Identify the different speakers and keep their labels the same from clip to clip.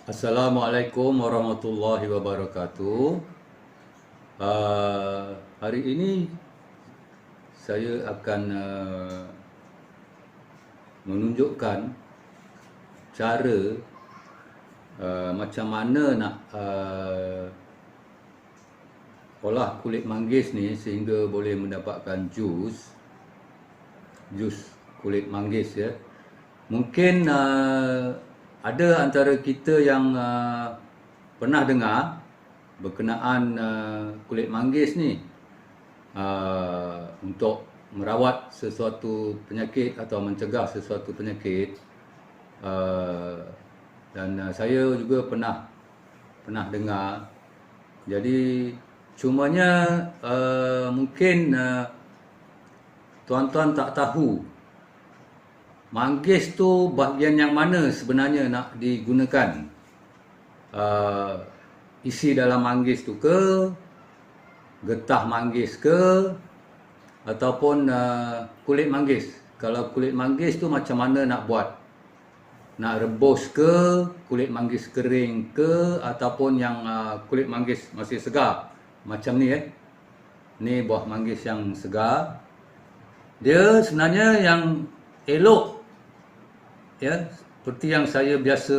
Speaker 1: Assalamualaikum warahmatullahi wabarakatuh. Hari ini saya akan menunjukkan cara macam mana nak olah kulit manggis ni sehingga boleh mendapatkan jus kulit manggis ya. Mungkin ada antara kita yang pernah dengar berkenaan kulit manggis ni untuk merawat sesuatu penyakit atau mencegah sesuatu penyakit, dan saya juga pernah dengar. Jadi cumanya mungkin tuan-tuan tak tahu manggis tu bahagian yang mana sebenarnya nak digunakan. Isi dalam manggis tu ke, getah manggis ke, ataupun kulit manggis. Kalau kulit manggis tu macam mana nak buat? Nak rebus ke, kulit manggis kering ke, ataupun yang kulit manggis masih segar. Macam ni Ni buah manggis yang segar. Dia sebenarnya yang elok ya, seperti yang saya biasa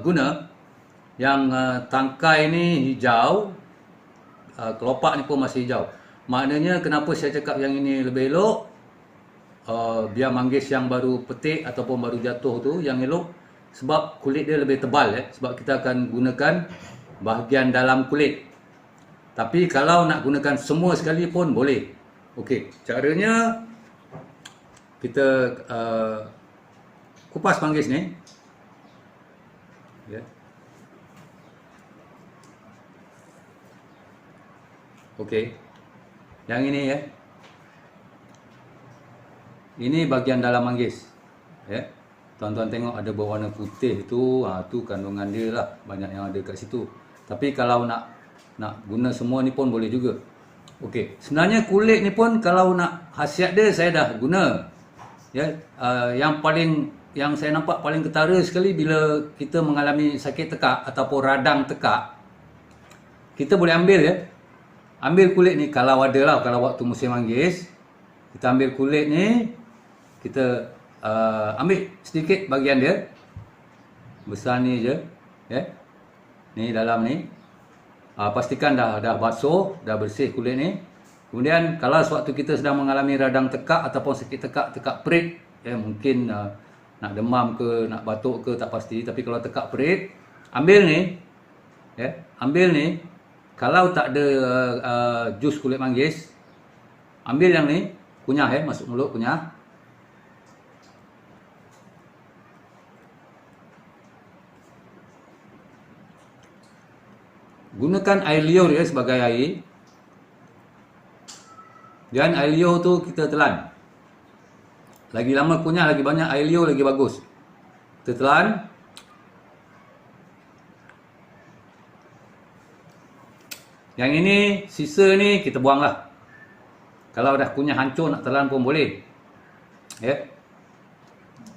Speaker 1: guna, yang tangkai ni hijau, kelopak ni pun masih hijau. Maknanya kenapa saya cakap yang ini lebih elok, biar manggis yang baru petik ataupun baru jatuh tu yang elok, sebab kulit dia lebih tebal sebab kita akan gunakan bahagian dalam kulit. Tapi kalau nak gunakan semua sekali pun boleh. Okey, caranya kita kupas manggis ni ya. Okey, yang ini ini bahagian dalam manggis ya. Tuan-tuan tengok ada berwarna putih tu, tu kandungan dia lah, banyak yang ada kat situ. Tapi kalau nak guna semua ni pun boleh juga. Okey, sebenarnya kulit ni pun kalau nak khasiat dia saya dah guna ya. Yang saya nampak paling ketara sekali bila kita mengalami sakit tekak ataupun radang tekak, kita boleh ambil kulit ni kalau ada lah, kalau waktu musim manggis, kita ambil kulit ni, kita ambil sedikit bahagian dia, besar ni je ya. Ni dalam ni, pastikan dah basuh, dah bersih kulit ni. Kemudian kalau sewaktu kita sedang mengalami radang tekak ataupun sakit tekak perit ya, mungkin nak demam ke, nak batuk ke, tak pasti. Tapi kalau tekak perit, ambil ni ya, ambil ni. Kalau tak ada jus kulit manggis, ambil yang ni, kunyah masuk mulut, kunyah. Gunakan air liur sebagai air. Dan air liur tu kita telan. Lagi lama kunyah, lagi banyak air liur, lagi bagus. Kita telan. Yang ini, sisa ni kita buang lah. Kalau dah kunyah hancur nak telan pun boleh. Ya.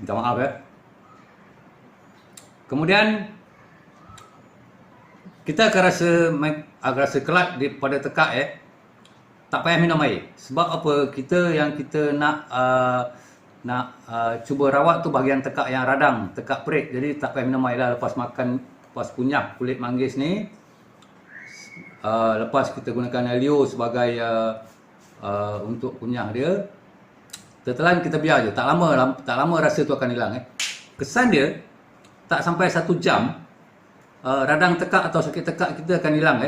Speaker 1: Minta maaf Kemudian kita akan rasa kelat pada tekak tak payah minum air. Sebab apa? Kita nak cuba rawat tu bahagian tekak yang radang, tekak perit. Jadi tak payah minum air lah lepas makan, lepas kunyah kulit manggis ni. Lepas kita gunakan air liur sebagai untuk kunyah dia, tetelan, kita biar je. Tak lama rasa tu akan hilang Kesan dia tak sampai 1 jam, radang tekak atau sakit tekak kita akan hilang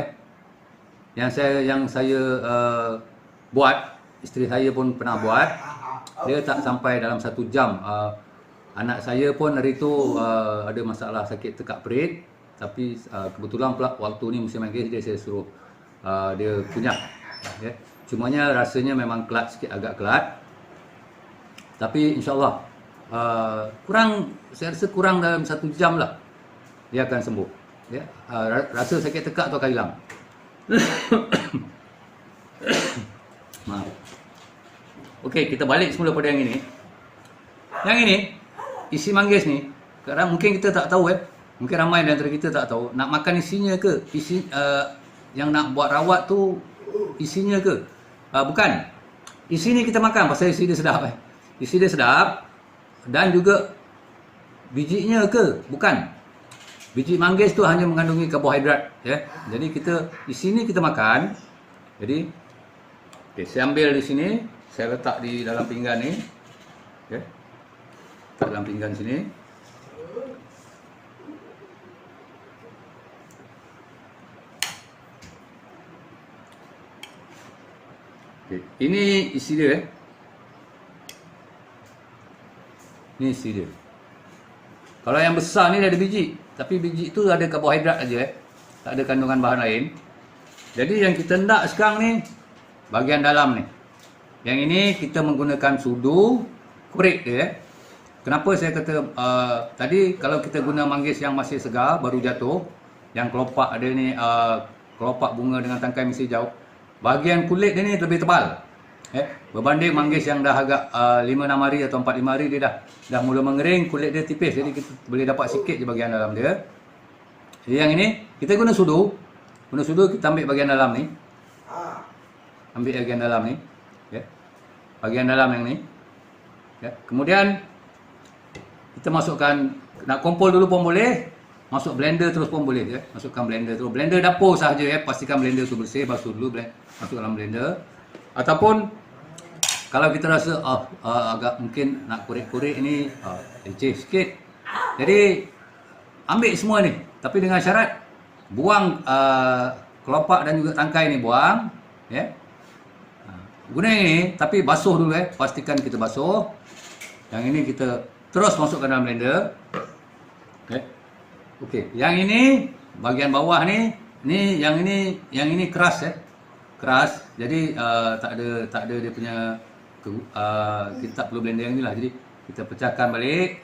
Speaker 1: Yang saya buat, isteri saya pun pernah buat, dia tak sampai dalam 1 jam. Anak saya pun hari tu ada masalah sakit tekak perit, tapi kebetulan pula waktu ni musim manggis, saya suruh dia kunyah Cumanya rasanya memang kelat sikit, agak kelat. Tapi insyaAllah saya rasa kurang dalam 1 jam lah dia akan sembuh rasa sakit tekak tu akan hilang. Maaf. Okey, kita balik semula pada yang ini. Yang ini, isi manggis ni, kadang mungkin kita tak tahu Mungkin ramai di antara kita tak tahu, nak makan isinya ke? Yang nak buat rawat tu isinya ke? Bukan. Isi ni kita makan pasal isi dia sedap. Isi dia sedap dan juga bijinya ke? Bukan. Biji manggis tu hanya mengandungi karbohidrat, ya. Jadi isi ni kita makan. Jadi saya ambil di sini, saya letak di dalam pinggan ni. Ya. Letak dalam pinggan sini. Okay. Ini isi dia. Ini isi dia. Kalau yang besar ni dia ada biji, tapi biji tu ada karbohidrat aja, tak ada kandungan bahan lain. Jadi yang kita nak sekarang ni bahagian dalam ni. Yang ini kita menggunakan sudu kurit dia. Kenapa saya kata tadi kalau kita guna manggis yang masih segar baru jatuh, yang kelopak ada ni, kelopak bunga dengan tangkai masih hijau, bahagian kulit dia ni lebih tebal. Berbanding manggis yang dah agak 5-6 hari atau 4-5 hari dia dah mula mengering, kulit dia tipis, jadi kita boleh dapat sikit je bahagian dalam dia. Jadi yang ini kita guna sudu. Guna sudu kita ambil bahagian dalam ni. Ambil bahagian dalam ni, ya. Bahagian dalam yang ni. Ya. Kemudian kita masukkan, nak kompol dulu pun boleh, masuk blender terus pun boleh, ya. Masukkan blender terus. Blender dapur sahaja, ya. Pastikan blender tu bersih, basuh dulu, masuk dalam blender. Ataupun kalau kita rasa agak mungkin nak korek-korek ni leceh sikit, jadi ambil semua ni, tapi dengan syarat buang kelopak dan juga tangkai ni buang, ya. Guna ini tapi basuh dulu, pastikan kita basuh. Yang ini kita terus masukkan dalam blender. Okey, yang ini bahagian bawah ni yang ini keras, keras. Jadi tak ada dia punya kita tak perlu blender yang inilah. Jadi kita pecahkan balik.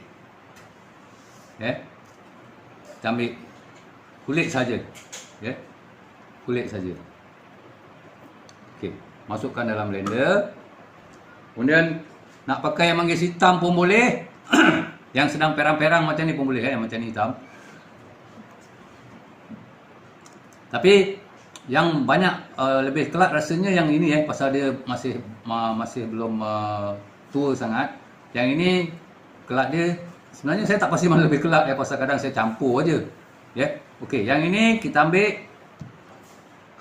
Speaker 1: Kita ambil kulit saja. Kulit saja. Okey, masukkan dalam blender. Kemudian nak pakai yang manggis hitam pun boleh. Yang sedang perang-perang macam ni pun boleh, yang macam ni hitam. Tapi yang banyak lebih kelak rasanya yang ini, pasal dia masih belum tua sangat. Yang ini kelak dia sebenarnya saya tak pasti mana lebih kelak, pasal kadang saya campur aja. Okey, yang ini kita ambil.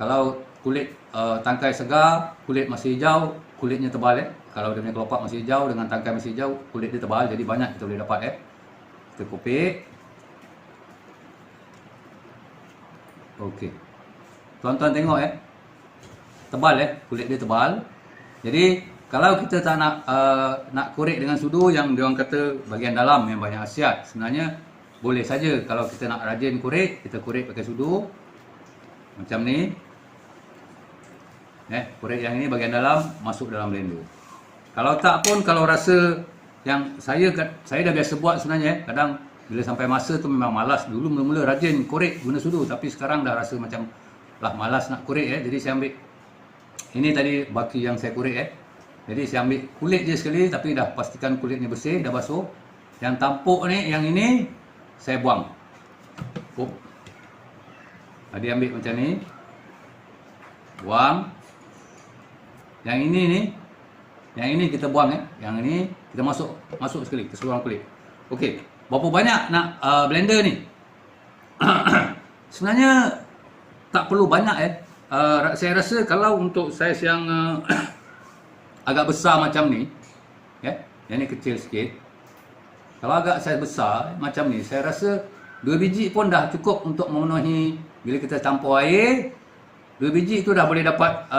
Speaker 1: Kalau kulit tangkai segar, kulit masih hijau, kulitnya tebal, Kalau dia punya kelopak masih hijau dengan tangkai masih hijau, kulit dia tebal, jadi banyak kita boleh dapat, Kita kopek. Okey. Tuan-tuan tengok, tebal, kulit dia tebal. Jadi kalau kita tak nak korek dengan sudu yang diorang kata bahagian dalam yang banyak khasiat, sebenarnya boleh saja. Kalau kita nak rajin korek, kita korek pakai sudu macam ni. Korek yang ini bahagian dalam, masuk dalam blender. Kalau tak pun, kalau rasa yang saya dah biasa buat sebenarnya, kadang bila sampai masa tu memang malas. Dulu mula-mula rajin korek guna sudu, tapi sekarang dah rasa macam lah malas nak korek, jadi saya ambil ini tadi baki yang saya korek, jadi saya ambil kulit je sekali, tapi dah pastikan kulit ni bersih, dah basuh. Yang tampuk ni, yang ini saya buang. Dia ambil macam ni, buang. Yang ini ni, yang ini kita buang, yang ini kita masuk sekali ke seluruh kulit. Okey, berapa banyak nak blender ni? Sebenarnya tak perlu banyak, saya rasa kalau untuk saiz yang agak besar macam ni, yang ni kecil sikit. Kalau agak saiz besar macam ni, saya rasa 2 biji pun dah cukup untuk memenuhi. Bila kita campur air, 2 biji tu dah boleh dapat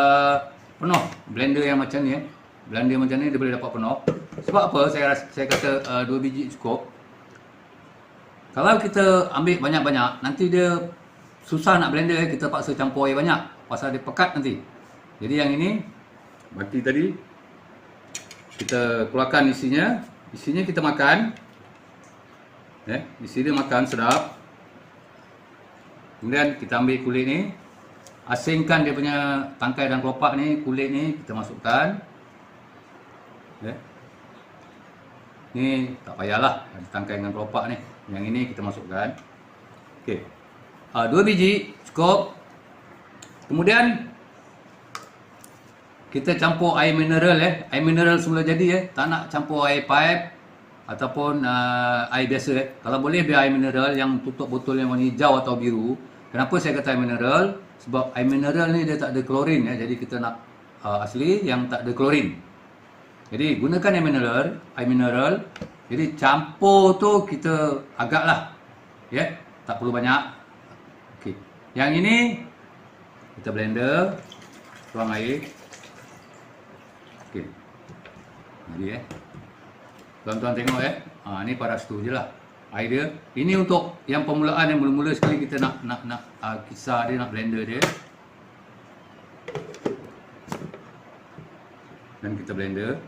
Speaker 1: penuh blender yang macam ni. Blender macam ni dia boleh dapat penuh. Sebab apa saya kata 2 biji cukup? Kalau kita ambil banyak-banyak, nanti dia susah nak blender, kita paksa campur air banyak, pasal dia pekat nanti. Jadi yang ini baki tadi kita keluarkan isinya kita makan. Isi dia makan sedap. Kemudian kita ambil kulit ni, asingkan dia punya tangkai dan kelopak ni, kulit ni kita masukkan. Ni tak payahlah ada tangkai dengan kelopak ni. Yang ini kita masukkan. Okey. 2 biji cukup. Kemudian kita campur air mineral air mineral semula jadi tak nak campur air pipe ataupun air biasa Kalau boleh biar air mineral yang tutup botol yang warna hijau atau biru. Kenapa saya kata air mineral? Sebab air mineral ni dia tak ada klorin jadi kita nak asli yang tak ada klorin. Jadi gunakan air mineral. Jadi campur tu kita agaklah tak perlu banyak. Okey. Yang ini kita blender, tuang air. Okey. Jadi tuan-tuan tengok ni pada situ je lah air dia. Ini untuk yang permulaan, yang mula-mula sekali kita nak kisar dia, nak blender dia. Dan kita blender.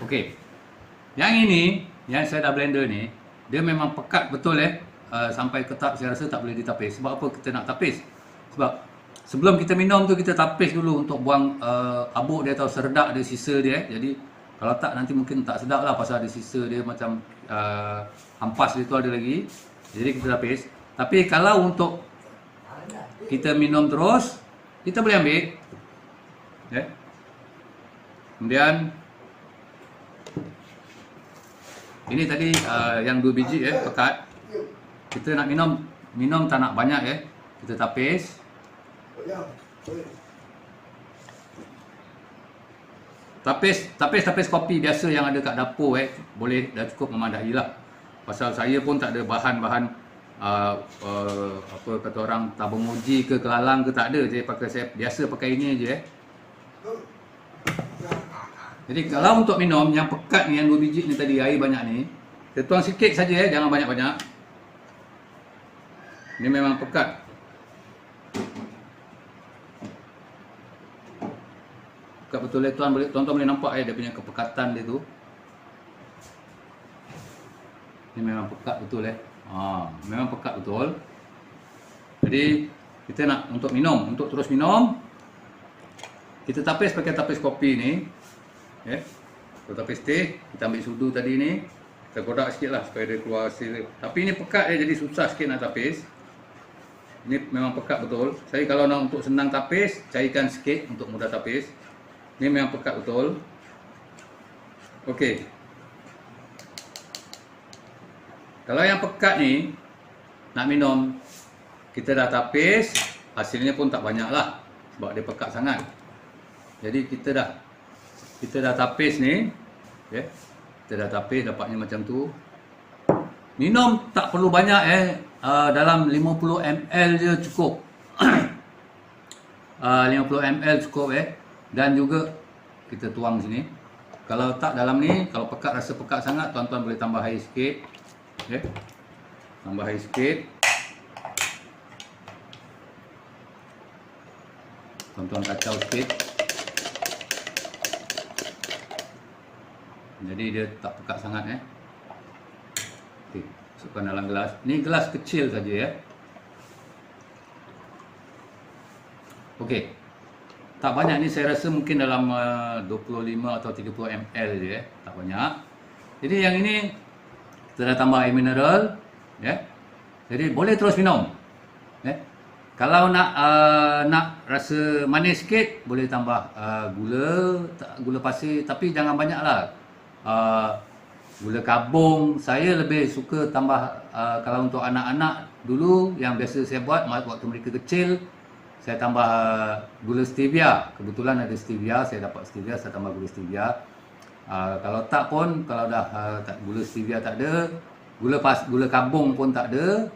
Speaker 1: Okey. Yang ini, yang saya dah blender ni, dia memang pekat betul sampai ke tahap saya rasa tak boleh ditapis. Sebab apa kita nak tapis? Sebab sebelum kita minum tu kita tapis dulu untuk buang abuk dia atau serdak dia, sisa dia. Jadi kalau tak nanti mungkin tak sedap lah pasal ada sisa dia macam ampas dia tu ada lagi. Jadi kita tapis. Tapi kalau untuk kita minum terus, kita boleh ambil. Kemudian ini tadi yang 2 biji pekat. Kita nak minum tak nak banyak kita tapis. Tapis kopi biasa yang ada kat dapur boleh, dah cukup memadai lah. Pasal saya pun tak ada bahan-bahan apa kata orang tabung uji ke kelalang ke, tak ada. Saya biasa pakai ini aja Jadi kalau untuk minum yang pekat ni, yang 2 biji ni tadi, air banyak ni, kita tuang sikit saja jangan banyak-banyak. Ini memang pekat. Pekat betul tuan-tuan boleh nampak dia punya kepekatan dia tu. Ini memang pekat betul memang pekat betul. Jadi kita nak untuk minum, untuk terus minum, kita tapis pakai tapis kopi ni. Kita tapis teh, kita ambil sudu tadi ni, kita godak sikit lah supaya dia keluar hasil. Tapi ini pekat jadi susah sikit nak tapis. Ini memang pekat betul. Saya kalau nak untuk senang tapis, cairkan sikit untuk mudah tapis. Ini memang pekat betul. Okey. Kalau yang pekat ni nak minum, kita dah tapis, hasilnya pun tak banyak lah sebab dia pekat sangat. Jadi kita dah tapis ni, kita dah tapis, dapatnya macam tu. Minum tak perlu banyak dalam 50 ml je cukup. 50 ml cukup dan juga kita tuang sini. Kalau tak dalam ni, kalau pekat, rasa pekat sangat, tuan-tuan boleh tambah air sikit. Tambah air sikit. Tuan-tuan kacau sikit. Jadi dia tak pekat sangat Okey, masukkan dalam gelas. Ni gelas kecil saja Okey. Tak banyak ni, saya rasa mungkin dalam 25 atau 30 ml je tak banyak. Jadi yang ini kita dah tambah air mineral Jadi boleh terus minum. Kalau nak rasa manis sikit, boleh tambah gula pasir, tapi jangan banyaklah. Gula kabung, saya lebih suka tambah kalau untuk anak-anak dulu yang biasa saya buat waktu mereka kecil, saya tambah gula stevia. Kebetulan ada stevia, saya dapat stevia, saya tambah gula stevia. Kalau tak pun, kalau dah gula stevia tak ada, gula kabung pun tak ada,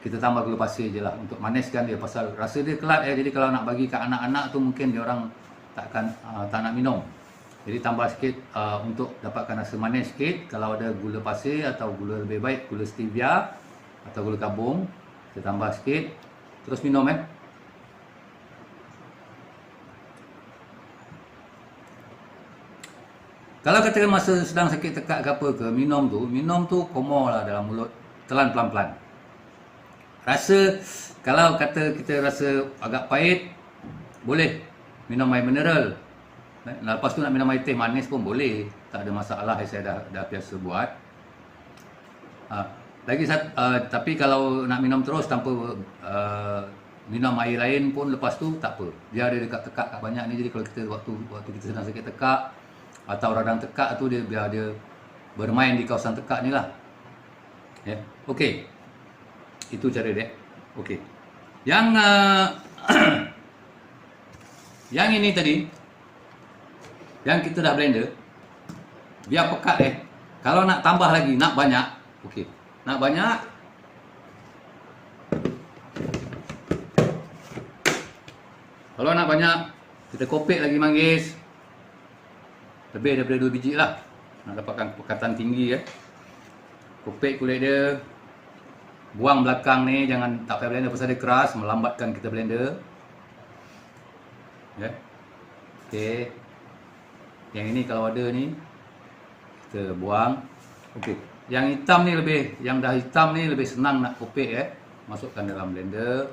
Speaker 1: kita tambah gula pasir je lah untuk maniskan dia, pasal rasa dia kelat jadi kalau nak bagi kat anak-anak tu mungkin dia orang tak nak minum. Jadi tambah sikit untuk dapatkan rasa manis sikit. Kalau ada gula pasir atau gula lebih baik gula stevia atau gula kabung, kita tambah sikit, terus minum Kalau katakan masa sedang sakit tekak ke apa ke, minum tu komo lah dalam mulut, telan pelan-pelan. Rasa, kalau kata kita rasa agak pahit, boleh minum air mineral. Lepas tu nak minum air teh manis pun boleh, tak ada masalah, saya dah biasa buat. Tapi kalau nak minum terus tanpa minum air lain pun lepas tu tak apa. Dia ada dekat tekak kat banyak ni, jadi kalau kita waktu kita sedang sakit tekak atau radang tekak tu, biar dia bermain di kawasan tekak ni lah. Ya, okey. Itu cara dia. Okey. Yang yang ini tadi, yang kita dah blender, biar pekat Kalau nak tambah lagi, nak banyak, okey. Nak banyak, kalau nak banyak, kita kopek lagi manggis. Lebih daripada 2 biji lah. Nak dapatkan pekatan tinggi Kopek kulit dia. Buang belakang ni, jangan tak payah blender pasal dia keras, melambatkan kita blender. Ya. Okey. Yang ini kalau ada ni, kita buang. Okey. Yang hitam ni yang dah hitam ni lebih senang nak kopek Masukkan dalam blender.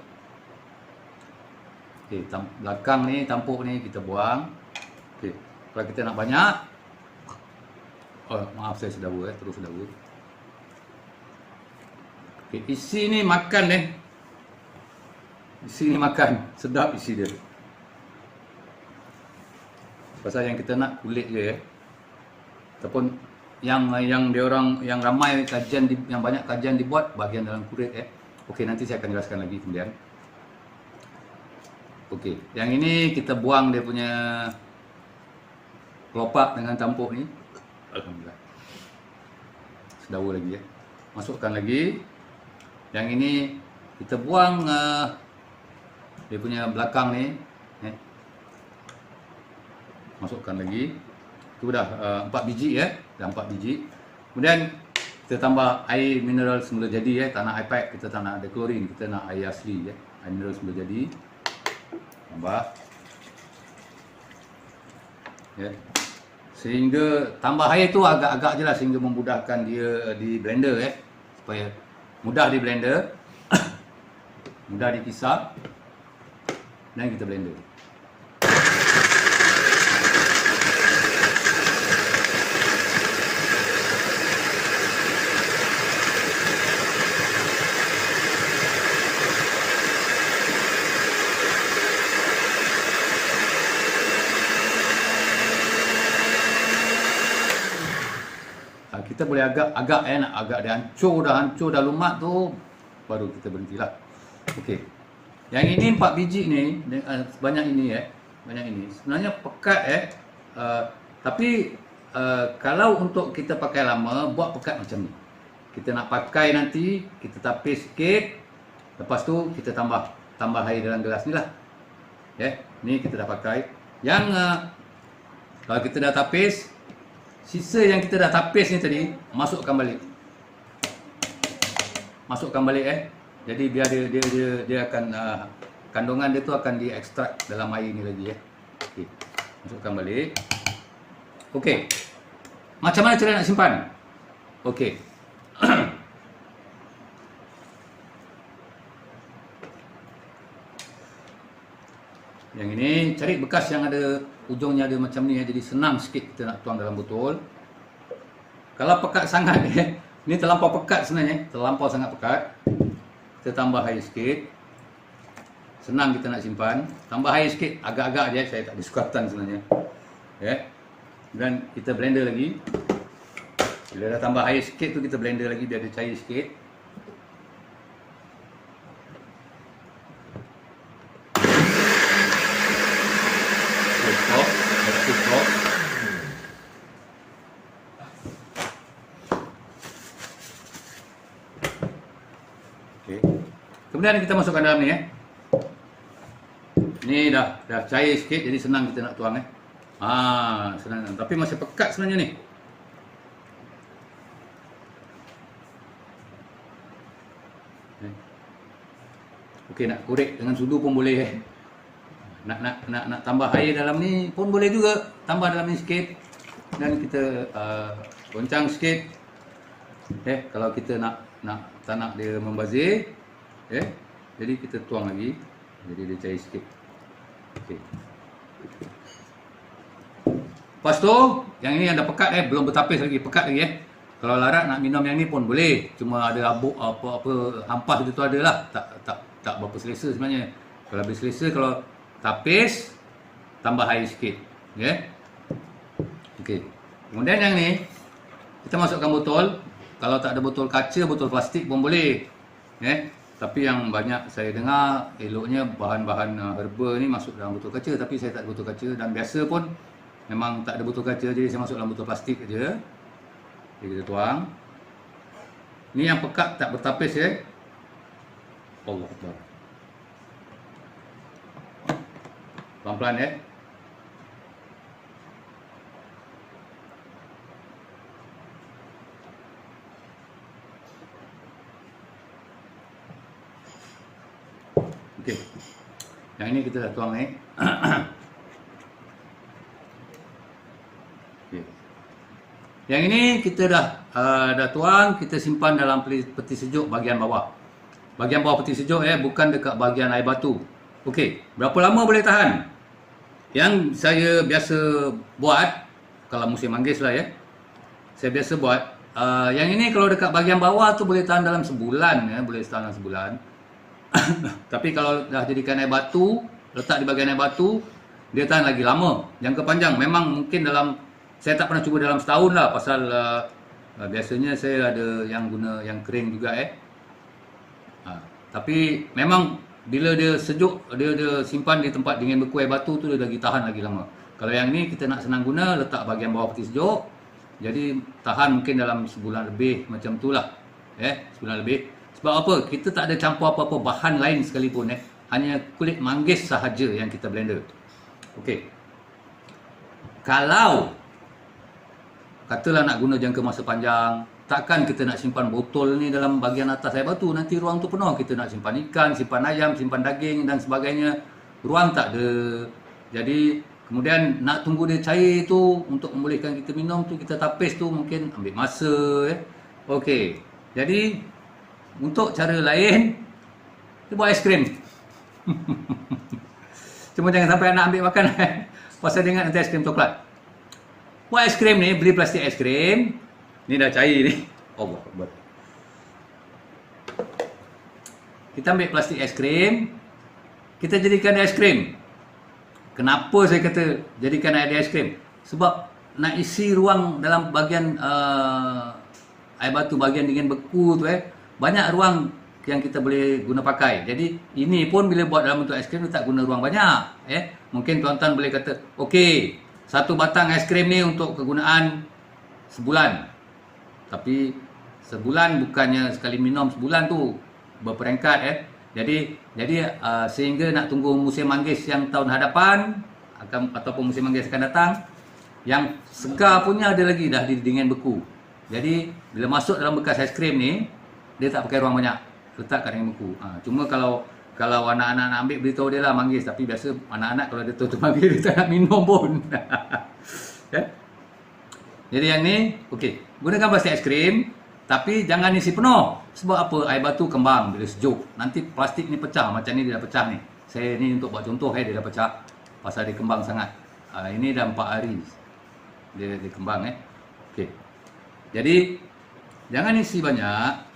Speaker 1: Okey, belakang ni, tampuk ni kita buang. Okey. Kalau kita nak banyak, maaf saya sedawa terus sedawa. Okay, isi ni makan isi ni makan, sedap isi dia. Pasal yang kita nak kulit je ataupun yang dia orang, yang ramai kajian yang banyak kajian dibuat bahagian dalam kulit Okey, nanti saya akan jelaskan lagi kemudian. Okey, yang ini kita buang dia punya kelopak dengan tampuk ni. Alhamdulillah. Sedawa lagi Masukkan lagi. Yang ini kita buang dia punya belakang ni. Masukkan lagi. Itu dah 4 biji Dah 4 biji. Kemudian kita tambah air mineral semula jadi tak nak air pipe, kita tak nak ada klorin, kita nak air asli air mineral semula jadi. Tambah. Sehingga tambah air tu agak-agak je lah, sehingga memudahkan dia di blender supaya mudah di blender, mudah dikisar, dan kita blender. Kita boleh agak nak agak dia hancur dah lumat tu, baru kita berhentilah. Okey. Yang ini 4 biji ni, banyak ini sebenarnya pekat tapi kalau untuk kita pakai lama, buat pekat macam ni. Kita nak pakai nanti, kita tapis sikit, lepas tu kita tambah air dalam gelas ni lah. Ni kita dah pakai. Yang kalau kita dah tapis, sisa yang kita dah tapis ni tadi, masukkan balik. Jadi biar dia akan kandungan dia tu akan diekstrak dalam air ni lagi Okey. Masukkan balik. Okey. Macam mana cara nak simpan? Okey. Yang ini cari bekas yang ada ujungnya ada macam ni jadi senang sikit kita nak tuang dalam botol. Kalau pekat sangat ni terlampau pekat sebenarnya, terlampau sangat pekat. Kita tambah air sikit. Senang kita nak simpan. Tambah air sikit, agak-agak je, saya tak ada sukatan sebenarnya. Dan kita blender lagi. Bila dah tambah air sikit tu kita blender lagi biar dia cair sikit. Kemudian kita masukkan dalam ni Ni dah cair sikit, jadi senang kita nak tuang senang. Tapi masih pekat sebenarnya ni. Okey, nak korek dengan sudu pun boleh Nak tambah air dalam ni pun boleh juga. Tambah dalam ni sikit. Dan kita goncang sikit. Kalau kita tak nak dia membazir, jadi kita tuang lagi. Jadi dia cair sikit. Lepas tu, yang ini yang dah pekat belum bertapis lagi, pekat lagi Kalau larat nak minum yang ni pun boleh. Cuma ada abuk apa hampas dia tu adalah. Tak berapa selesa sebenarnya. Kalau lebih selesa, kalau tapis tambah air sikit. Okey. Kemudian yang ni kita masukkan botol. Kalau tak ada botol kaca, botol plastik pun boleh. Tapi yang banyak saya dengar eloknya bahan-bahan herba ni masuk dalam botol kaca, tapi saya tak ada botol kaca dan biasa pun memang tak ada botol kaca, jadi saya masuk dalam botol plastik aja. Jadi kita tuang. Ni yang pekat tak bertapis Allah Akbar. Pelan-pelan Okey. Yang ini kita dah tuang Okay. Yang ini kita dah tuang, kita simpan dalam peti sejuk bahagian bawah. Bahagian bawah peti sejuk bukan dekat bahagian air batu. Okey, berapa lama boleh tahan? Yang saya biasa buat kalau musim manggis lah saya biasa buat yang ini kalau dekat bahagian bawah tu boleh tahan dalam sebulan boleh tahan dalam sebulan. Tapi kalau dah jadikan air batu, letak di bahagian air batu, dia tahan lagi lama. Jangka panjang memang mungkin dalam, saya tak pernah cuba dalam setahun lah, pasal biasanya saya ada yang guna yang kering juga tapi memang bila dia sejuk, dia simpan di tempat dingin beku air batu tu, dia lagi tahan lagi lama. Kalau yang ni kita nak senang guna, letak bahagian bawah peti sejuk, jadi tahan mungkin dalam sebulan lebih, macam tu lah sebulan lebih. Sebab apa? Kita tak ada campur apa-apa bahan lain sekalipun hanya kulit manggis sahaja yang kita blender. Okey. Kalau katalah nak guna jangka masa panjang, takkan kita nak simpan botol ni dalam bahagian atas air batu, nanti ruang tu penuh. Kita nak simpan ikan, simpan ayam, simpan daging dan sebagainya, ruang tak ada. Jadi kemudian nak tunggu dia cair tu untuk membolehkan kita minum tu, kita tapis tu mungkin ambil masa Okey. Jadi untuk cara lain, kita buat aiskrim. Cuma jangan sampai anak ambil makan pasal dia ingat nanti aiskrim coklat. Buat aiskrim ni, beli plastik aiskrim. Ni dah cair ni. Allah Akbar. Kita ambil plastik aiskrim, kita jadikan dia aiskrim. Kenapa saya kata jadikan dia aiskrim? Sebab nak isi ruang dalam bahagian air batu, bahagian dingin beku tu banyak ruang yang kita boleh guna pakai. Jadi ini pun bila buat dalam bentuk aiskrim, kita tak guna ruang banyak Mungkin tuan-tuan boleh kata, okey, satu batang aiskrim ni untuk kegunaan sebulan. Tapi sebulan bukannya sekali minum sebulan tu, berperingkat Jadi sehingga nak tunggu musim manggis yang tahun hadapan ataupun musim manggis akan datang, yang segar punya ada lagi dah di dingin beku. Jadi bila masuk dalam bekas aiskrim ni, dia tak pakai ruang banyak, letak kat dingin beku. Cuma kalau anak-anak nak ambil, beritahu dia lah manggis. Tapi biasa anak-anak kalau dia tahu tu manggis, dia tak nak minum pun. Jadi yang ni, okey, gunakan plastik aiskrim, tapi jangan isi penuh. Sebab apa? Air batu kembang bila sejuk. Nanti plastik ni pecah, macam ni dia dah pecah ni. Saya ni untuk buat contoh dia dah pecah pasal dia kembang sangat. Ini dah 4 hari dia kembang Okey. Jadi jangan isi banyak.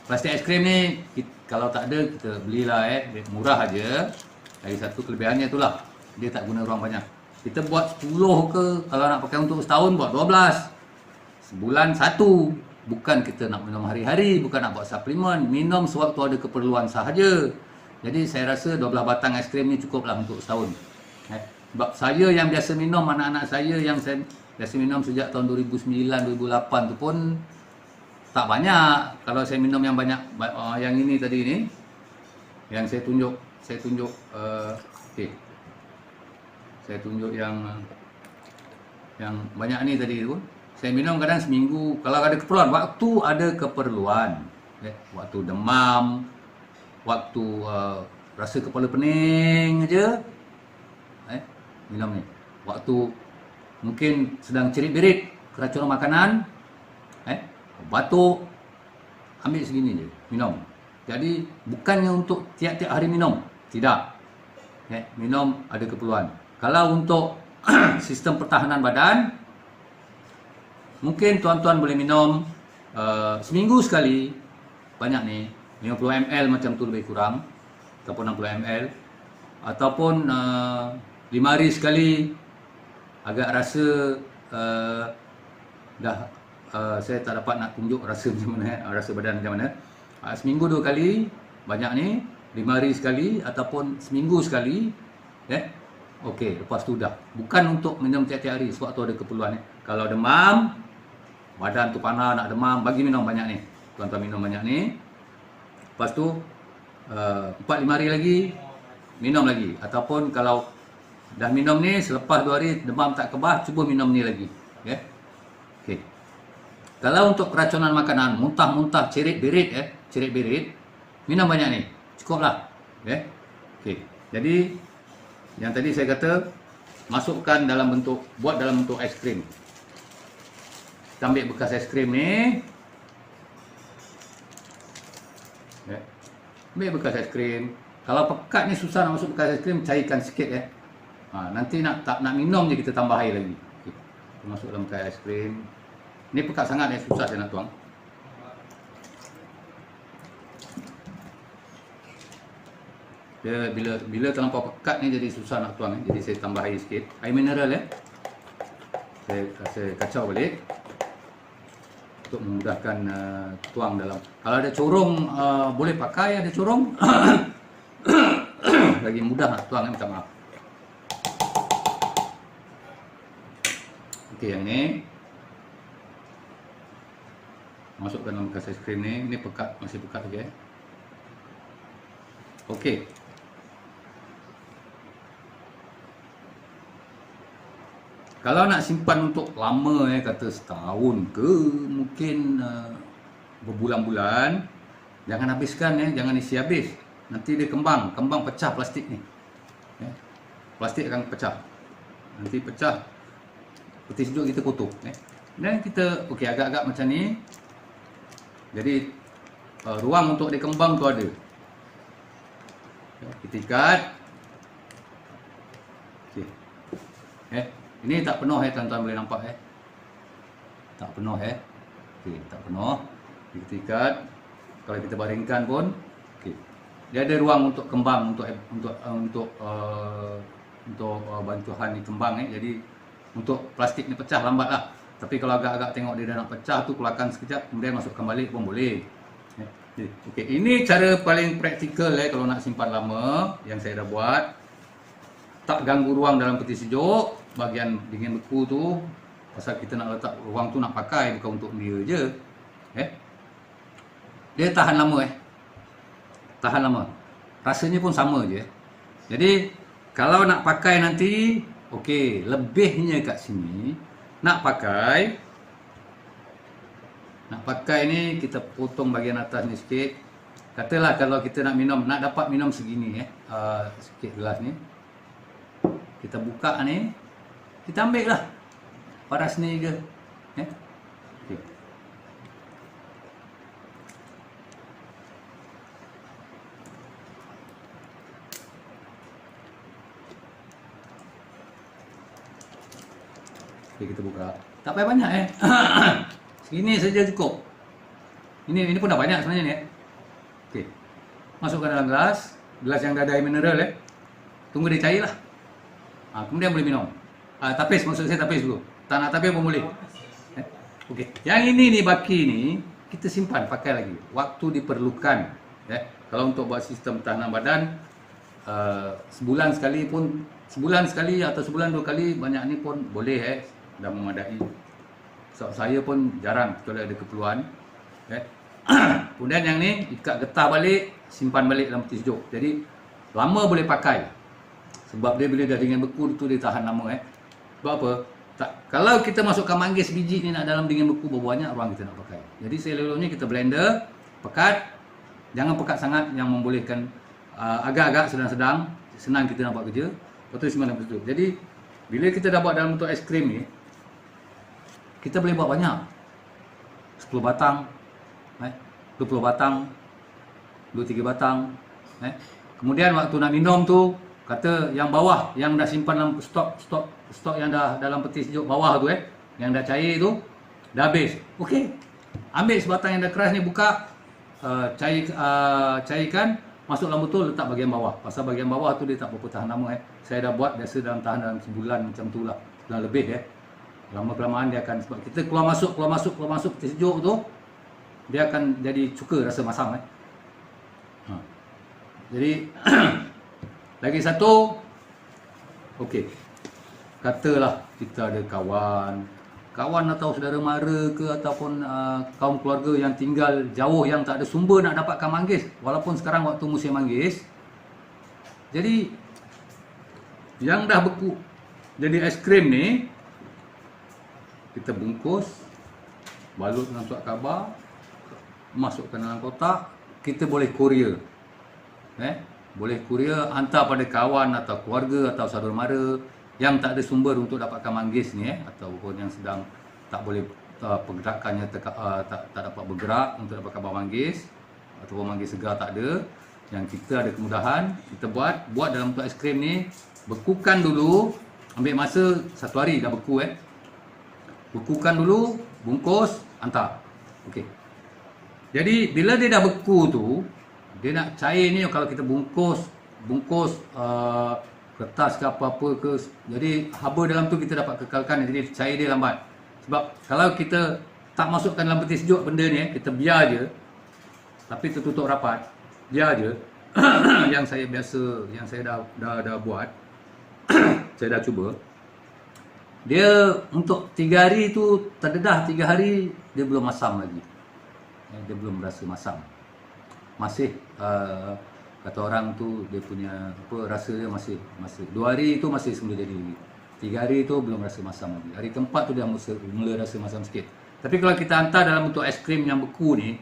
Speaker 1: Plastik aiskrim ni kalau tak ada, kita belilah dia murah aja. Lagi satu kelebihannya itulah, dia tak guna ruang banyak. Kita buat 10 ke, kalau nak pakai untuk setahun buat 12. Sebulan 1. Bukan kita nak minum hari-hari, bukan nak buat suplemen, minum sewaktu ada keperluan sahaja. Jadi saya rasa 12 batang aiskrim ni cukuplah untuk setahun. Sebab saya yang biasa minum, anak-anak saya yang saya biasa minum sejak tahun 2009-2008 tu pun tak banyak. Kalau saya minum yang banyak, yang ini tadi ni, yang saya tunjuk okey. Saya tunjuk yang banyak ni tadi tu. Saya minum kadang seminggu kalau ada keperluan. Waktu ada keperluan, waktu demam, waktu rasa kepala pening aja, minum ni. Waktu mungkin sedang cerit-berit, keracunan makanan, batuk, ambil segini je, minum. Jadi bukannya untuk tiap-tiap hari minum, tidak. Minum ada keperluan. Kalau untuk sistem pertahanan badan, mungkin tuan-tuan boleh minum seminggu sekali, banyak ni, 50 ml macam tu lebih kurang, ataupun 60 ml, ataupun 5 hari sekali. Agak rasa dah saya tak dapat nak tunjuk rasa macam mana, rasa badan macam mana. Seminggu 2 kali, banyak ni, 5 hari sekali ataupun seminggu sekali. Okey, lepas tu dah. Bukan untuk minum tiap-tiap hari sebab tu ada keperluan. Kalau demam, badan tu panas nak demam, bagi minum banyak ni. Tuan-tuan minum banyak ni. Lepas tu 4-5 hari lagi minum lagi. Ataupun kalau dah minum ni selepas 2 hari demam tak kebah, cuba minum ni lagi. Okey. Kalau untuk keracunan makanan, muntah-muntah, cerit-berit, cerit-berit, minum banyak ni. Cukuplah. Okey. Jadi yang tadi saya kata, masukkan dalam bentuk, buat dalam bentuk aiskrim. Kita ambil bekas aiskrim ni. Ambil bekas aiskrim. Kalau pekat ni susah nak masuk bekas aiskrim, cairkan sikit nanti tak nak minum je kita tambah air lagi. Okay. Kita masuk dalam bekas aiskrim. Ni pekat sangat susah saya nak tuang. Dia bila terlampau pekat ni jadi susah nak tuang. Jadi saya tambah air sikit. Air mineral Saya kacau balik untuk memudahkan tuang dalam. Kalau ada corong boleh pakai, ada corong lagi mudah nak tuang, minta maaf. Okey, yang ni masukkan dalam bekas aiskrim ni. Ini pekat, masih pekat lagi. Okey. Kalau nak simpan untuk lama, kata setahun ke mungkin berbulan-bulan, jangan habiskan, jangan isi habis. Nanti dia kembang pecah plastik ni. Plastik akan pecah. Nanti pecah, peti sejuk kita kotor. Dan kita, okey, agak-agak macam ni. Jadi ruang untuk dia kembang tu ada. Kita ikat. Okey. Ini tak penuh tuan-tuan boleh nampak tak penuh okey, tak penuh. Kita ikat. Kalau kita baringkan pun okey. Dia ada ruang untuk kembang, untuk bantuan ni kembang Jadi untuk plastik ni pecah lambatlah. Tapi kalau agak-agak tengok dia dah nak pecah tu, keluarkan sekejap kemudian masukkan balik pun boleh. Okey, ini cara paling praktikal kalau nak simpan lama yang saya dah buat. Tak ganggu ruang dalam peti sejuk. Bahagian dingin beku tu, pasal kita nak letak ruang tu nak pakai, bukan untuk dia je. Dia tahan lama tahan lama. Rasanya pun sama je. Jadi kalau nak pakai nanti, okey, lebihnya kat sini nak pakai ni kita potong bahagian atas ni sikit. Katalah kalau kita nak minum, nak dapat minum segini sikit gelas ni, kita buka ni, kita ambil lah paras ni ke. Okay. Okay, kita buka. Tak payah banyak segini saja cukup. Ini pun dah banyak sebenarnya ni. Okay. Masukkan dalam gelas yang dah ada air mineral Tunggu dia cair lah. Kemudian boleh minum. Tapis, maksud saya tapis dulu. Tak nak tapis pun boleh. Okey. Yang ini ni baki ni kita simpan pakai lagi. Waktu diperlukan. Kalau untuk buat sistem tahanan badan sebulan sekali atau sebulan 2 kali banyak ni pun boleh dah memadai. So, saya pun jarang kecuali ada keperluan. Kemudian yang ni ikat getah balik, simpan balik dalam peti sejuk. Jadi lama boleh pakai. Sebab dia bila dah dingin beku tu dia tahan lama Sebab apa? Kalau kita masukkan manggis biji ni nak dalam dingin beku berapa banyak ruang kita nak pakai. Jadi selalunya kita blender, pekat. Jangan pekat sangat yang membolehkan agak-agak sedang-sedang, senang kita nak buat kerja. Lepas tu simpan dalam peti sejuk. Jadi Bila kita dah buat dalam bentuk es krim ni, kita boleh buat banyak. 10 batang, 20 batang, 23 batang. Kemudian waktu nak minum tu, kata yang bawah, yang dah simpan dalam stok yang dah dalam peti sejuk bawah tu, yang dah cair tu, dah habis. Okey, ambil sebatang yang dah keras ni, buka, cairkan, masuk dalam botol, letak bahagian bawah. Pasal bahagian bawah tu dia tak berapa tahan lama. Saya dah buat biasa tahan dalam sebulan macam tu lah, sebulan lebih. Lama-kelamaan dia akan, sebab kita keluar masuk peti sejuk tu, dia akan jadi cuka rasa masam. Jadi lagi satu, okey, katalah kita ada kawan atau saudara mara ke, ataupun kaum keluarga yang tinggal jauh, yang tak ada sumber nak dapatkan manggis, walaupun sekarang waktu musim manggis. Jadi yang dah beku jadi es krim ni, kita bungkus, balut dengan surat khabar, masukkan dalam kotak, kita boleh courier. Boleh courier, hantar pada kawan atau keluarga atau saudara mara yang tak ada sumber untuk dapatkan manggis ni, ataupun yang sedang tak boleh, pergerakannya tak dapat bergerak untuk dapatkan manggis, ataupun manggis segar tak ada. Yang kita ada kemudahan, kita buat dalam bentuk es krim ni, bekukan dulu, ambil masa 1 hari dah beku. Bekukan dulu, bungkus, hantar. Okey. Jadi bila dia dah beku tu, dia nak cair ni, kalau kita bungkus kertas ke apa-apa ke, jadi haba dalam tu kita dapat kekalkan, jadi cair dia lambat. Sebab kalau kita tak masukkan dalam peti sejuk benda ni, kita biar je, tapi tertutup rapat, biar je. yang saya dah buat, saya dah cuba, dia untuk 3 hari tu terdedah, 3 hari dia belum masam lagi. Dia belum rasa masam. Masih kata orang tu, dia punya rasa dia masih 2 hari tu masih semula jadi. 3 hari tu belum rasa masam lagi. Hari keempat tu dia mula rasa masam sikit. Tapi kalau kita hantar dalam bentuk es krim yang beku ni,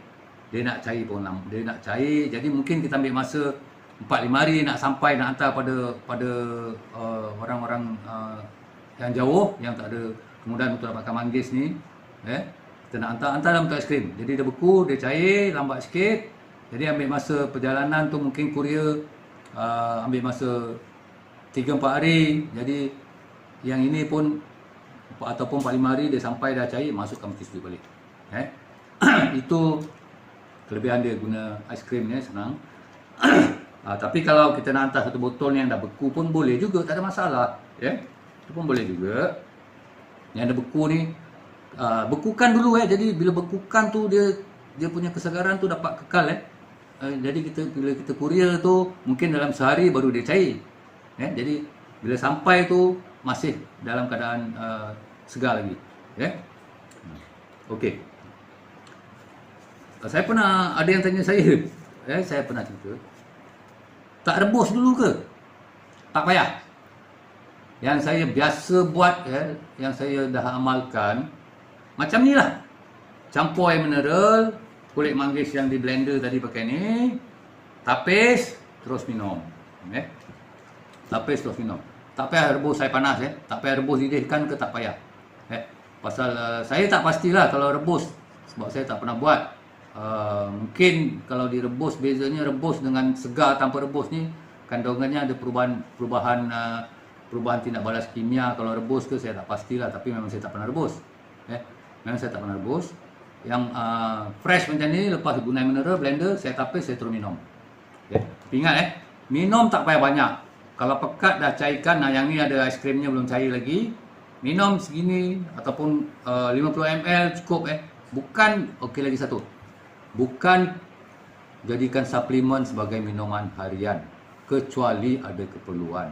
Speaker 1: dia nak cair pun lama. Dia nak cair, jadi mungkin kita ambil masa 4-5 hari nak sampai, nak hantar pada orang-orang yang jauh, yang tak ada kemudahan untuk dapatkan manggis ni. Kita nak hantar dalam bentuk es krim. Jadi dia beku, dia cair lambat sikit. Jadi ambil masa perjalanan tu, mungkin courier ambil masa 3-4 hari. Jadi yang ini pun ataupun 4-5 hari dia sampai dah cair, masukkan peti sejuk balik. Itu kelebihan dia guna ais krim ni, senang. Tapi kalau kita nak hantar satu botol ni yang dah beku pun boleh juga, tak ada masalah. Itu pun boleh juga. Yang dah beku ni, bekukan dulu. Jadi bila bekukan tu, dia punya kesegaran tu dapat kekal. Jadi bila kita courier tu, mungkin dalam sehari baru dia cair. Jadi bila sampai tu masih dalam keadaan segar lagi. Okey. Saya pernah, ada yang tanya saya, saya pernah cerita, tak rebus dulu ke? Tak payah. Yang saya biasa buat, yang saya dah amalkan, macam ni lah. Campur air mineral, kulit manggis yang di blender tadi pakai ni, tapis, terus minum. Tapis, terus minum. Tak payah rebus air panas. Tak payah rebus didihkan ke, tak payah. Pasal saya tak pastilah kalau rebus, sebab saya tak pernah buat. Mungkin kalau direbus, bezanya rebus dengan segar tanpa rebus ni, kandungannya ada perubahan tindak balas kimia. Kalau rebus ke, saya tak pastilah. Tapi memang saya tak pernah rebus. Memang saya tak pernah rebus. Yang fresh macam ni, lepas guna mineral blender, saya tapis, saya terus minum. Tapi ingat, minum tak payah banyak. Kalau pekat dah cairkan, yang ni ada ais krimnya belum cair lagi, minum segini ataupun 50 ml cukup. Bukan, okey, lagi satu, bukan jadikan suplemen sebagai minuman harian, kecuali ada keperluan.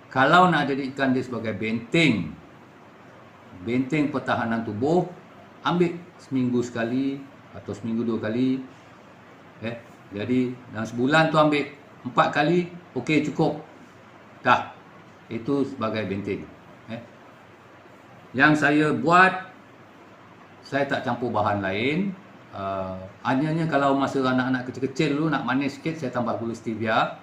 Speaker 1: Kalau nak jadikan dia sebagai benteng pertahanan tubuh, ambil seminggu sekali atau seminggu 2 kali. Jadi dalam sebulan tu ambil 4 kali, okey, cukup dah. Itu sebagai benteng. Yang saya buat, saya tak campur bahan lain. Hanya kalau masa anak-anak kecil-kecil dulu nak manis sikit, saya tambah gula stevia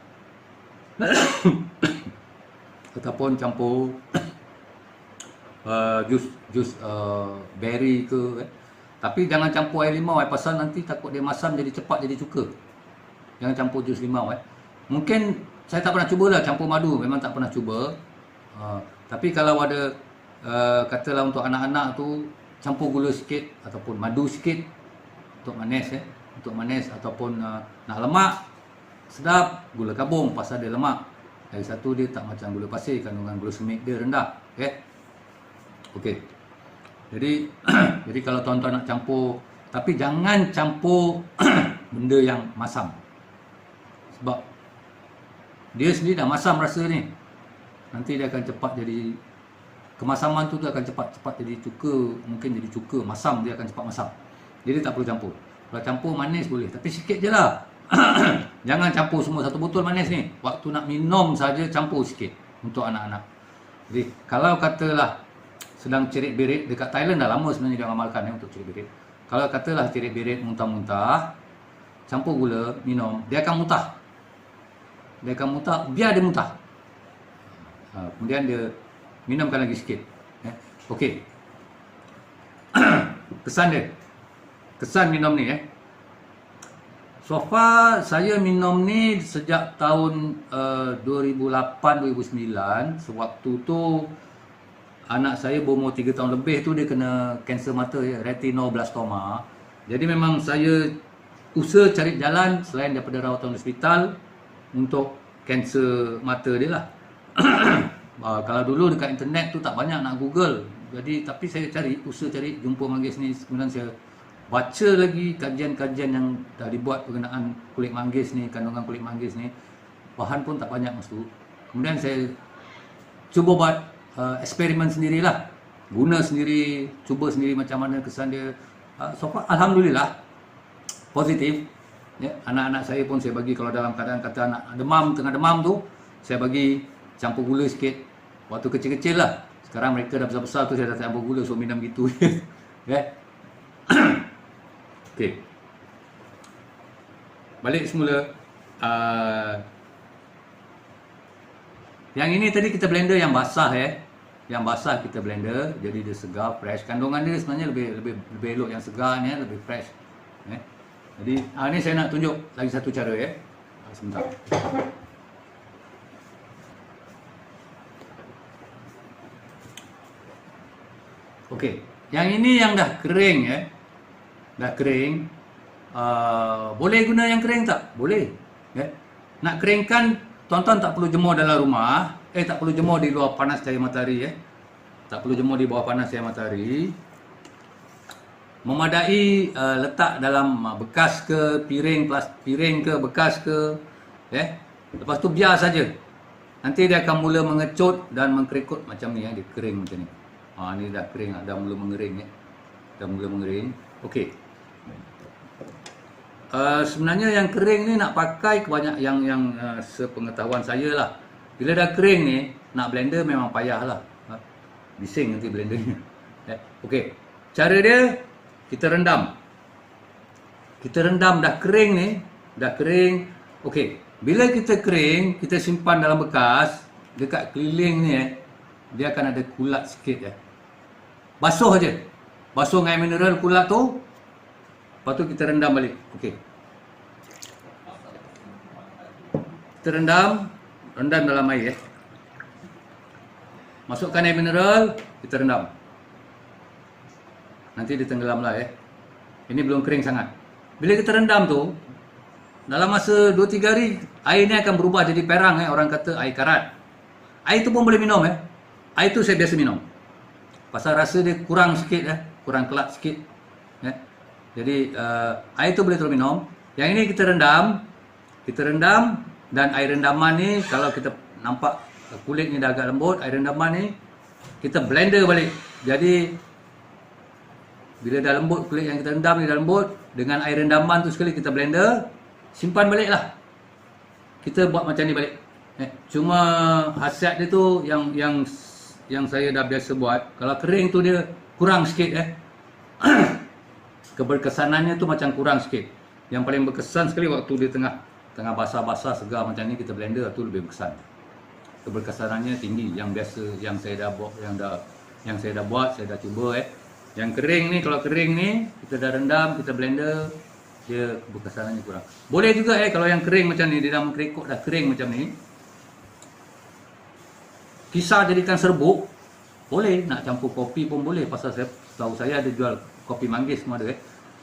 Speaker 1: ataupun campur jus berry ke kan. Tapi jangan campur air limau pasal nanti takut dia masam jadi cepat jadi cuka. Jangan campur jus limau Mungkin saya tak pernah cubalah campur madu, memang tak pernah cuba. Tapi kalau ada katalah untuk anak-anak tu campur gula sikit ataupun madu sikit untuk manis untuk manis ataupun nak lemak sedap, gula kabung pasal dia lemak. Lagi satu dia tak macam gula pasir, kandungan glukosamik dia rendah. Okey. Jadi jadi kalau tuan-tuan nak campur, tapi jangan campur benda yang masam. Sebab dia sendiri dah masam rasa ni. Nanti dia akan cepat jadi kemasaman tu akan cepat jadi cuka, mungkin jadi cuka, masam dia akan cepat masam. Jadi tak perlu campur. Kalau campur manis boleh, tapi sikit je lah. Jangan campur semua satu botol manis ni. Waktu nak minum saja campur sikit untuk anak-anak. Jadi kalau katalah sedang cerit berit dekat Thailand, dah lama sebenarnya dia amalkan untuk cerit berit. Kalau katalah cerit berit muntah-muntah, campur gula, minum, dia akan muntah. Dia akan muntah, biar dia muntah. Kemudian dia minumkan lagi sikit. Okey. Kesan minum ni So far saya minum ni sejak tahun 2008-2009. Sewaktu tu anak saya berumur 3 tahun lebih tu dia kena kanser mata retinoblastoma. Jadi memang saya usaha cari jalan selain daripada rawatan hospital untuk kanser mata dia lah. Kalau dulu dekat internet tu tak banyak nak Google. Jadi tapi saya usaha cari jumpa manggis ni. Kemudian saya baca lagi kajian-kajian yang dah dibuat berkenaan kulit manggis ni, kandungan kulit manggis ni. Bahan pun tak banyak masa tu. Kemudian saya cuba buat eksperimen sendirilah. Guna sendiri, cuba sendiri macam mana kesan dia. So far alhamdulillah positif. Anak-anak saya pun saya bagi kalau dalam keadaan kata anak demam, tengah demam tu, saya bagi campur gula sikit. Waktu kecil-kecil lah. Sekarang mereka dah besar-besar tu saya dah campur gula, so minum gitu. Okey. Balik semula. Yang ini tadi kita blender yang basah Yang basah kita blender, jadi dia segar, fresh. Kandungan dia sebenarnya lebih elok yang segar ni, lebih fresh. Jadi ni saya nak tunjuk lagi satu cara sebentar. Okey, yang ini yang dah kering dah kering. Boleh guna yang kering tak? Boleh. Nak keringkan, tuan-tuan tak perlu jemur dalam rumah. Tak perlu jemur di luar panas cahaya matahari. Tak perlu jemur di bawah panas cahaya matahari. Memadai letak dalam bekas ke, piring ke, bekas ke. Lepas tu biar saja. Nanti dia akan mula mengecut dan mengkerikut macam ni. Dia kering macam ni. Ni dah kering, dah mula mengering. Dah mula mengering. Okey. Sebenarnya yang kering ni nak pakai kebanyak yang sepengetahuan saya lah. Bila dah kering ni, nak blender memang payah lah. Bising nanti blendernya. Okey. Cara dia, kita rendam. Kita rendam dah kering ni, dah kering. Okey. Bila kita kering, kita simpan dalam bekas, dekat keliling ni dia akan ada kulat sikit Basuh aja. Basuh dengan air mineral kulat tu. Lepas tu kita rendam balik. Okey. Kita rendam dalam air Masukkan air mineral, kita rendam. Nanti ditenggelamlah Ini belum kering sangat. Bila kita rendam tu, dalam masa 2-3 hari air ni akan berubah jadi perang orang kata air karat. Air tu pun boleh minum Air tu saya biasa minum. Pasal rasa dia kurang sikit kurang kelak sikit. Jadi air tu boleh terus minum. Yang ini kita rendam. Dan air rendaman ni kalau kita nampak kulit ni dah agak lembut, air rendaman ni kita blender balik. Jadi bila dah lembut, kulit yang kita rendam ni dah lembut, dengan air rendaman tu sekali kita blender, simpan balik lah. Kita buat macam ni balik. Cuma khasiat dia tu yang saya dah biasa buat. Kalau kering tu dia kurang sikit Keberkesanannya tu macam kurang sikit. Yang paling berkesan sekali waktu dia tengah basah-basah segar macam ni, kita blender tu lebih berkesan. Keberkesanannya tinggi. Yang biasa yang saya dah buat, yang dah Yang saya dah buat, saya dah cuba Yang kering ni, kalau kering ni kita dah rendam, kita blender, dia keberkesanannya kurang. Boleh juga kalau yang kering macam ni, dia dah mengkerekok dah kering macam ni, pisah jadikan serbuk, boleh. Nak campur kopi pun boleh, pasal tahu saya ada jual kopi manggis semua ada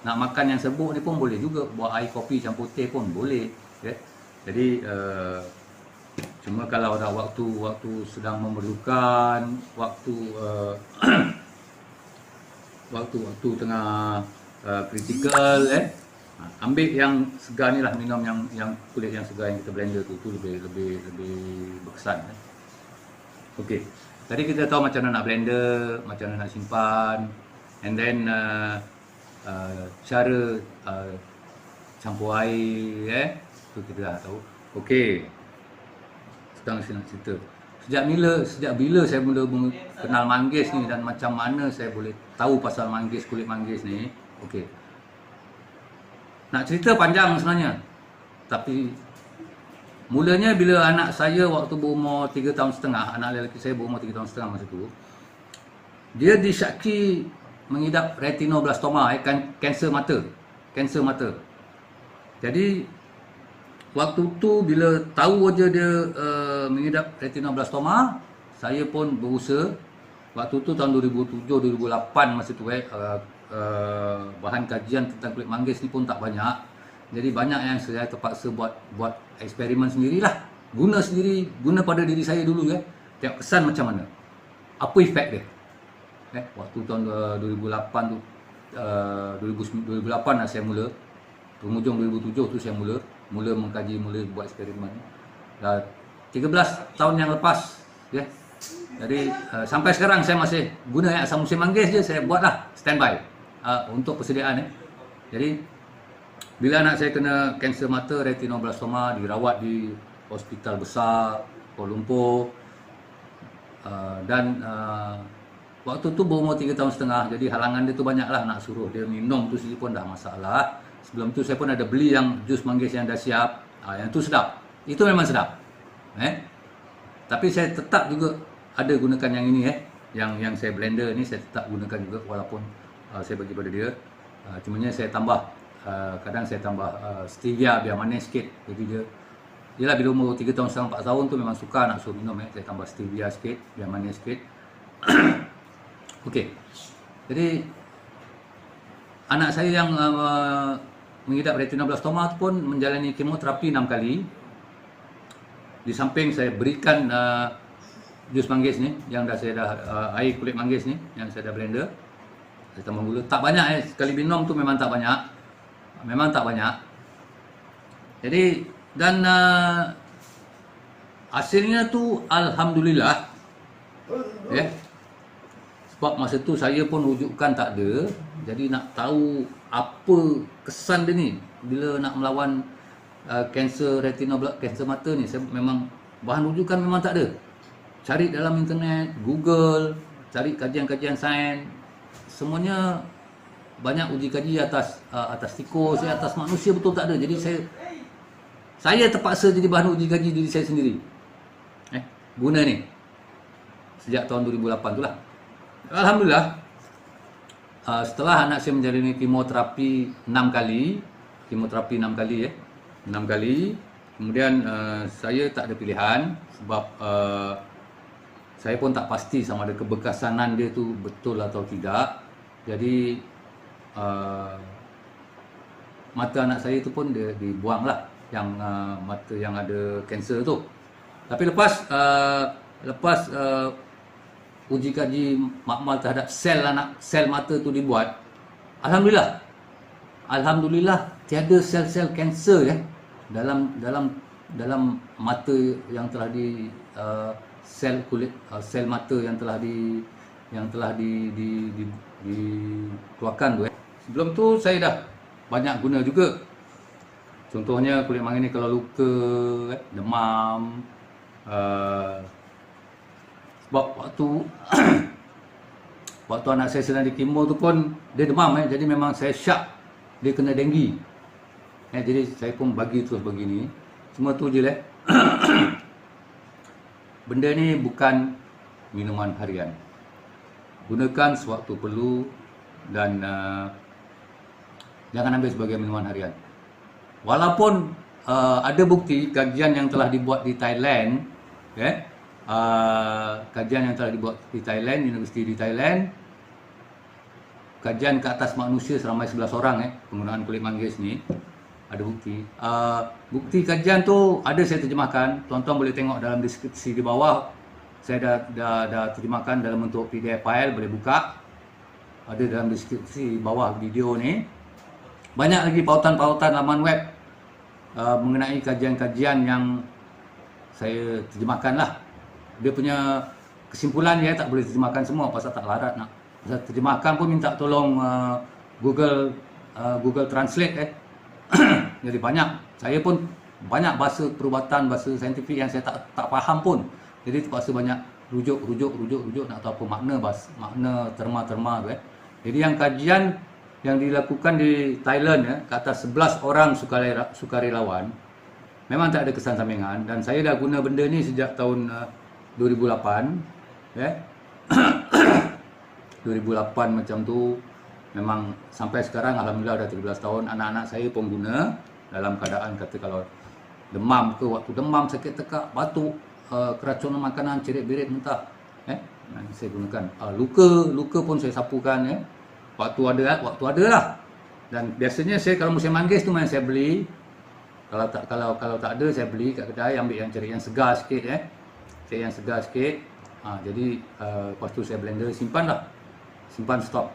Speaker 1: Nak makan yang serbuk ni pun boleh juga, buat air kopi campur teh pun boleh Jadi cuma kalau ada waktu sedang memerlukan, waktu waktu tengah kritikal ambil yang segar ni lah, minum yang kulit yang segar yang kita blender tu lebih berkesan Okey, tadi kita tahu macam mana nak blender, macam mana nak simpan, and then cara campur air tu kita dah tahu. Okey, sekarang saya nak cerita sejak bila saya mula kenal manggis ni dan macam mana saya boleh tahu pasal manggis, kulit manggis ni. Okey, nak cerita panjang sebenarnya, tapi mulanya bila anak saya waktu berumur 3 tahun setengah, anak lelaki saya berumur 3 tahun setengah masa tu, dia disyaki mengidap retinoblastoma, kanser mata. Jadi waktu tu bila tahu aja dia mengidap retinoblastoma, saya pun berusaha. Waktu tu tahun 2007-2008 masa tu bahan kajian tentang kulit manggis ni pun tak banyak. Jadi banyak yang saya terpaksa buat eksperimen sendirilah. Guna pada diri saya dulu tengok kesan macam mana. Apa efek dia. Waktu tahun 2008 tu 2008 lah saya mula. Penghujung 2007 tu saya mula mengkaji, mula buat eksperimen. 13 tahun yang lepas jadi sampai sekarang saya masih guna asam musim manggis je, saya buatlah standby untuk persediaan Jadi bila anak saya kena kanser mata retinoblastoma, dirawat di hospital besar Kuala Lumpur, dan waktu tu berumur 3 tahun setengah, jadi halangan dia tu banyaklah, nak suruh dia minum tu sendiri pun dah masalah. Sebelum tu saya pun ada beli yang jus manggis yang dah siap, yang tu sedap, itu memang sedap tapi saya tetap juga ada gunakan yang ini yang saya blender ni, saya tetap gunakan juga walaupun saya bagi pada dia. Cumanya saya tambah, kadang saya tambah stevia biar manis sikit. Jadi dia Yelah, bila umur 3 tahun setengah 4 tahun tu memang suka nak suruh minum saya tambah stevia sikit biar manis sikit. Okey, jadi anak saya yang mengidap retinoblastoma tu pun menjalani kemoterapi 6 kali. Di samping saya berikan jus manggis ni yang saya dah air kulit manggis ni yang saya dah blender, saya tambah gula. Tak banyak sekali minum tu memang tak banyak. Jadi dan hasilnya tu alhamdulillah. Sebab masa tu saya pun rujukan tak ada. Jadi nak tahu apa kesan dia ni bila nak melawan kanser kanser mata ni, saya memang bahan rujukan memang tak ada. Cari dalam internet, Google, cari kajian-kajian sains, semuanya banyak uji kaji atas tikus, atas manusia betul tak ada. Jadi saya terpaksa jadi bahan uji kaji diri saya sendiri. Guna ni sejak tahun 2008 tu lah. Alhamdulillah, setelah anak saya menjalani kemoterapi 6 kali, 6 kali, kemudian saya tak ada pilihan sebab saya pun tak pasti sama ada keberkesanan dia tu betul atau tidak. Jadi mata anak saya tu pun dia dibuang lah, yang mata yang ada kanser tu. Tapi lepas uji kaji makmal terhadap sel mata tu dibuat, alhamdulillah tiada sel-sel kanser dalam mata yang telah di sel kulit, sel mata yang telah dikeluarkan tu. Sebelum tu saya dah banyak guna juga. Contohnya kulit manggis ni kalau luka, demam, sebab waktu anak saya sedang di kemo tu pun dia demam, jadi memang saya syak dia kena denggi. Jadi saya pun bagi terus begini. Cuma tu je benda ni bukan minuman harian. gunakan sewaktu perlu dan jangan ambil sebagai minuman harian. Walaupun ada bukti kajian yang telah dibuat di Thailand, kajian yang telah dibuat di Thailand, universiti di Thailand, kajian ke atas manusia seramai 11 orang penggunaan kulit manggis ni, ada bukti. Bukti kajian tu ada saya terjemahkan. Tuan-tuan boleh tengok dalam deskripsi di bawah. Saya dah terjemahkan dalam bentuk PDF file, boleh buka. Ada dalam deskripsi bawah video ni. Banyak lagi pautan-pautan laman web mengenai kajian-kajian yang saya terjemahkan lah. Dia punya kesimpulan tak boleh terjemahkan semua pasal tak larat nak. Pasal terjemahkan pun minta tolong Google Translate Jadi saya pun banyak bahasa perubatan, bahasa saintifik yang saya tak faham pun. Jadi terpaksa banyak rujuk nak tahu apa makna terma-terma tu. Jadi yang kajian yang dilakukan di Thailand ke atas 11 orang sukarelawan memang tak ada kesan sampingan, dan saya dah guna benda ni sejak tahun 2008 2008 macam tu. Memang sampai sekarang alhamdulillah dah 13 tahun. Anak-anak saya pun guna dalam keadaan kata kalau demam ke, waktu demam, sakit tekak, batuk, keracunan makanan, cerit-berit mentah, saya gunakan. Luka pun saya sapukan waktu ada lah. Dan biasanya saya kalau musim manggis tu saya beli. Kalau tak ada saya beli kat kedai, ambil yang cari yang segar sikit Cari yang segar sikit. Jadi lepas tu saya blender, simpan stok.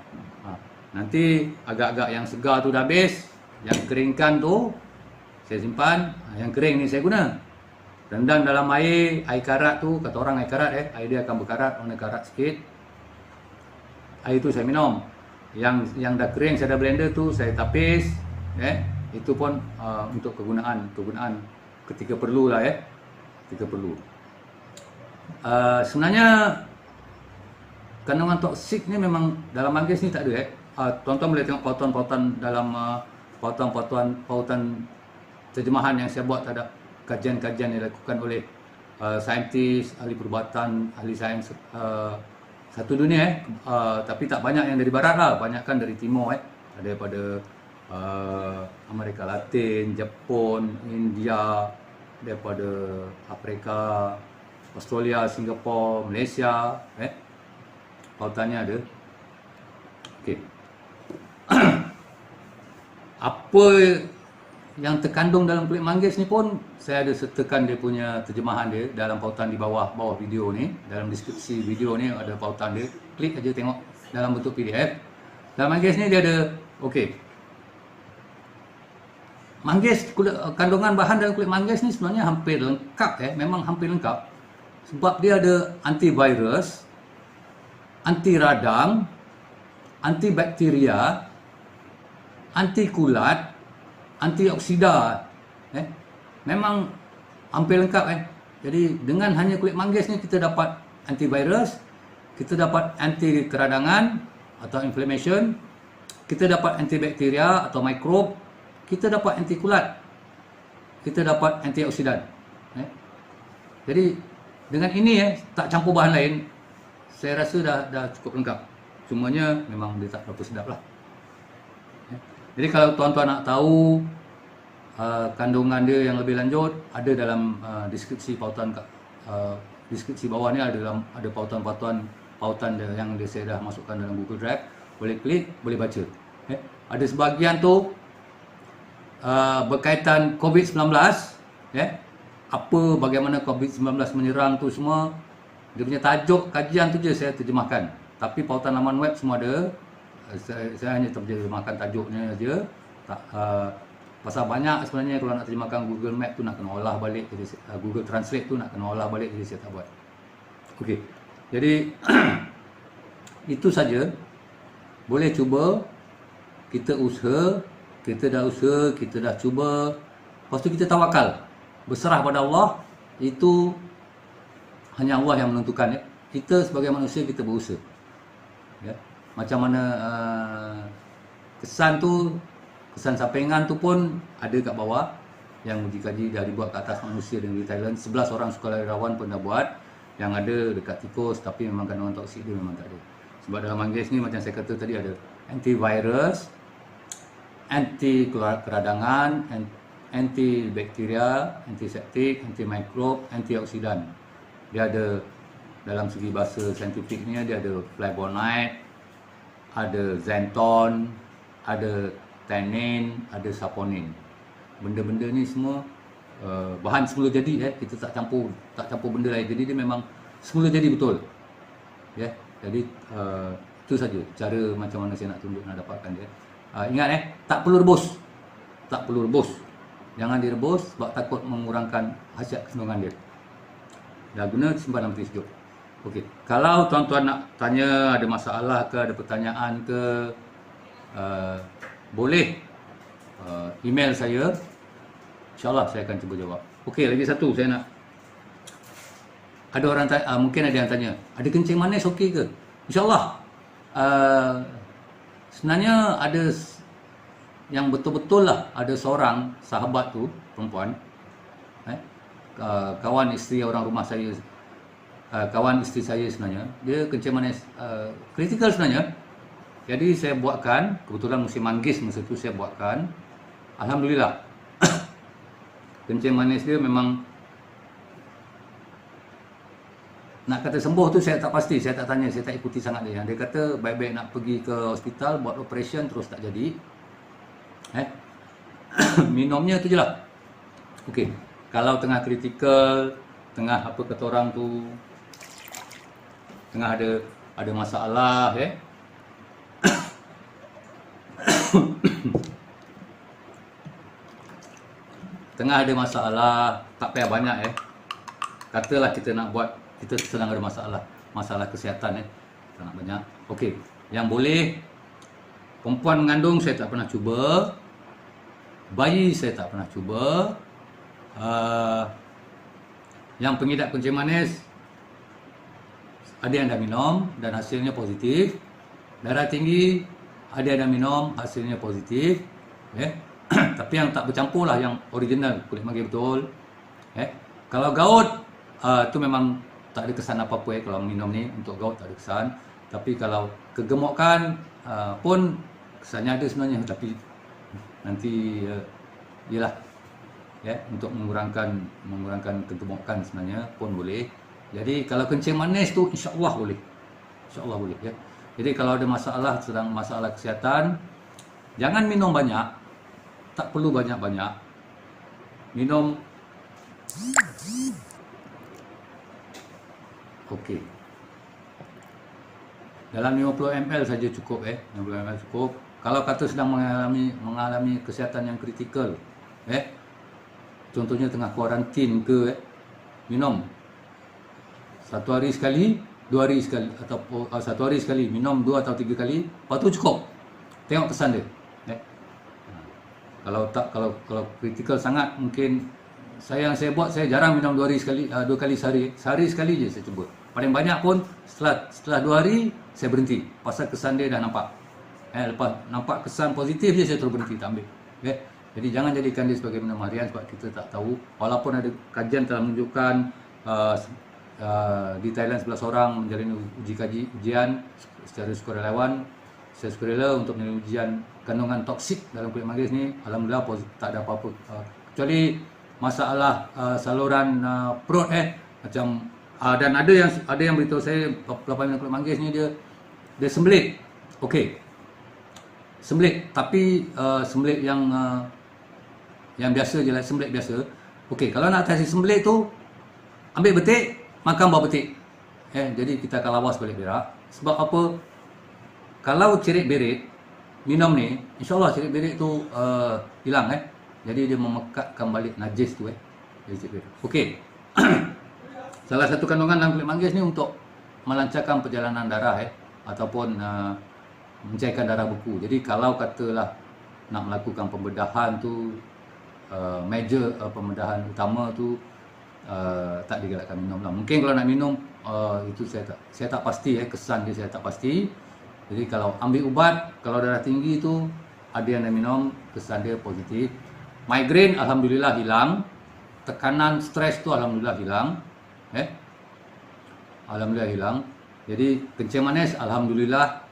Speaker 1: Nanti agak-agak yang segar tu dah habis, yang keringkan tu saya simpan, yang kering ni saya guna. Rendam dalam air karat tu, kata orang air karat air dia akan berkarat, warna karat sikit. Air tu saya minum. Yang dah kering saya dah blender tu saya tapis, itu pun untuk kegunaan ketika perlu lah ketika perlu. Sebenarnya kandungan toksik ni memang dalam manggis ni tak ada tuan-tuan boleh tengok pautan-pautan dalam pautan terjemahan yang saya buat terhadap kajian-kajian yang dilakukan oleh saintis, ahli perubatan, ahli sains satu dunia tapi tak banyak yang dari barat lah, banyakkan dari timur ada daripada Amerika Latin, Jepun, India, daripada Afrika, Australia, Singapura, Malaysia, pautannya ada. Okey. Apa yang terkandung dalam kulit manggis ni pun saya ada sertakan dia punya terjemahan dia dalam pautan di bawah video ni. Dalam deskripsi video ni ada pautan dia. Klik aja tengok dalam bentuk PDF. Dalam manggis ni dia ada manggis, kandungan bahan dalam kulit manggis ni sebenarnya hampir lengkap memang hampir lengkap. Sebab dia ada antivirus, anti radang, antibakteria, anti kulat, antioksida. Memang hampir lengkap Jadi dengan hanya kulit manggis ni kita dapat antivirus, kita dapat anti keradangan atau inflammation, kita dapat antibakteria atau mikrob, kita dapat anti kulat, kita dapat antioksidan. Jadi dengan ini tak campur bahan lain, saya rasa dah cukup lengkap. Cumanya memang dia tak berapa sedap lah. Jadi kalau tuan-tuan nak tahu kandungan dia yang lebih lanjut, ada dalam deskripsi pautan deskripsi bawah ni ada pautan yang saya dah masukkan dalam Google Drive. Boleh klik, boleh baca. Ada sebahagian tu berkaitan COVID-19, bagaimana COVID-19 menyerang tu semua. Dia punya tajuk kajian tu je saya terjemahkan. Tapi pautan laman web semua ada. Saya hanya terjemahkan tajuknya aja. Pasal banyak sebenarnya kalau nak terjemahkan Google Map tu nak kena olah balik, jadi Google Translate tu nak kena olah balik, jadi saya tak buat. Okey. Jadi itu saja. Boleh cuba, kita usaha, kita dah cuba. Lepas tu kita tawakal. Berserah pada Allah, itu hanya Allah yang menentukan Kita sebagai manusia kita berusaha. Macam mana kesan sampingan tu pun ada kat bawah yang uji kaji dah dibuat ke atas manusia di Thailand. 11 orang sukarelawan pun dah buat. Yang ada dekat tikus, tapi memang kandungan toksik dia memang tak ada. Sebab dalam manggis ni macam saya kata tadi ada antivirus, anti keradangan, anti bakteria, antiseptik, anti mikrob, antioksidan. Dia ada dalam segi bahasa saintifiknya dia ada flavonoid, ada xanthan, ada tannin, ada saponin. Benda-benda ni semua bahan semula jadi kita tak campur benda lain. Jadi dia memang semula jadi betul. Ya. Jadi itu saja cara macam mana saya nak tunjuk nak dapatkan dia. Ingat tak perlu rebus. Tak perlu rebus. Jangan direbus sebab takut mengurangkan khasiat kandungan dia. Dah guna simpan dalam peti sejuk. Okey. Kalau tuan-tuan nak tanya ada masalah ke, ada pertanyaan ke, boleh email saya. InsyaAllah saya akan cuba jawab. Okey, lagi satu saya nak. Ada orang mungkin ada yang tanya, ada kencing manis okey ke? InsyaAllah. Sebenarnya ada yang betul-betul lah, ada seorang sahabat tu, perempuan, kawan isteri orang rumah saya, kawan isteri saya sebenarnya, dia kencing manis kritikal sebenarnya. Jadi saya buatkan, kebetulan musim manggis masa tu saya buatkan. Alhamdulillah. Kencing manis dia memang, nak kata sembuh tu saya tak pasti, saya tak tanya, saya tak ikuti sangat dia. Dia kata baik-baik nak pergi ke hospital buat operation terus tak jadi. Minumnya tu je lah. Okey, kalau tengah kritikal, tengah apa kata orang tu, tengah ada masalah tengah ada masalah, tak payah banyak katalah kita nak buat, kita sedang ada masalah kesihatan tak nak banyak. Okey, yang boleh, perempuan mengandung saya tak pernah cuba, bayi saya tak pernah cuba, yang pengidap kencing manis ada yang dah minum dan hasilnya positif. Darah tinggi ada yang dah minum, hasilnya positif. Tapi yang tak bercampur lah, yang original, kulit mangga betul. Kalau gout tu memang tak ada kesan apa-apa kalau minum ni. Untuk gout tak ada kesan. Tapi kalau kegemukan pun kesannya ada sebenarnya, tapi nanti ialah untuk mengurangkan kegemukan sebenarnya pun boleh. Jadi kalau kencing manis tu insya-Allah boleh. Insya-Allah boleh Jadi kalau ada masalah, sedang masalah kesihatan, jangan minum banyak. Tak perlu banyak-banyak. Minum. Okey. Dalam 50 ml saja cukup 50 ml cukup. Kalau kata sedang mengalami kesihatan yang kritikal, contohnya tengah kuarantin ke, minum 1 hari sekali, 2 hari sekali, atau 1 hari sekali, minum 2 atau 3 kali, lepas tu cukup. Tengok kesan dia. Kalau kritikal sangat, mungkin saya buat, saya jarang minum 2 kali sehari. Sehari sekali je saya cuba. Paling banyak pun setelah 2 hari saya berhenti. Pasal kesan dia dah nampak. Lepas nampak kesan positif je saya terus berhenti, tak ambil. Jadi jangan jadikan dia sebagai minum harian sebab kita tak tahu. Walaupun ada kajian telah menunjukkan di Thailand 11 orang menjalani ujian secara sukarela untuk menjalani ujian kandungan toksik dalam kulit manggis ni. Alhamdulillah tak ada apa-apa, kecuali masalah saluran perut macam dan ada yang beritahu saya pelapis minum kulit manggis ni dia sembelit. Okey, sembelit, tapi sembelit yang biasa je lah, sembelit biasa. Okey, kalau nak atasi sembelit tu, ambil betik, makan buah betik. Jadi kita akan lawas balik berak. Sebab apa? Kalau cerit berit minum ni, insyaAllah cerit berit tu hilang Jadi dia memekatkan balik najis tu Jadi cerit berit. Okey. Salah satu kandungan dalam kulit manggis ni untuk melancarkan perjalanan darah ataupun mencairkan darah beku. Jadi kalau katalah nak melakukan pembedahan tu, major pembedahan utama tu, tak digalakkan minum lah. Mungkin kalau nak minum, itu saya tak pasti kesan dia saya tak pasti. Jadi kalau ambil ubat, kalau darah tinggi tu ada yang nak minum, kesan dia positif. Migrain alhamdulillah hilang. Tekanan stres tu alhamdulillah hilang. Alhamdulillah hilang. Jadi kencing manis alhamdulillah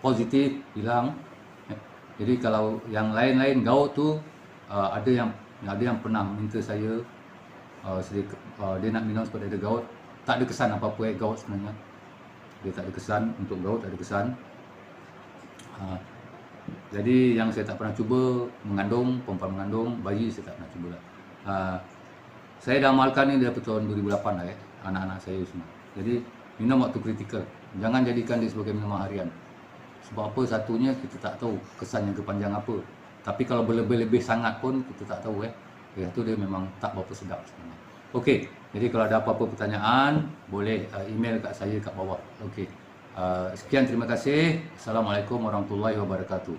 Speaker 1: positif, hilang. Jadi kalau yang lain-lain gout tu ada yang pernah minta saya dia nak minum sebab dia ada gout. Tak ada kesan apa-apa gout sebenarnya. Dia tak ada kesan untuk gout, tak ada kesan. Jadi yang saya tak pernah cuba mengandung, perempuan mengandung, bayi saya tak pernah cuba lah. Saya dah amalkan ni dari tahun 2008 lah anak-anak saya semua. Jadi minum waktu kritikal. Jangan jadikan dia sebagai minuman harian. Sebab apa, satunya kita tak tahu kesan yang kepanjang apa. Tapi kalau berlebih-lebih sangat pun kita tak tahu itu dia memang tak berapa sedap sebenarnya. Okey, jadi kalau ada apa-apa pertanyaan boleh email kat saya kat bawah. Okey. Sekian, terima kasih. Assalamualaikum warahmatullahi wabarakatuh.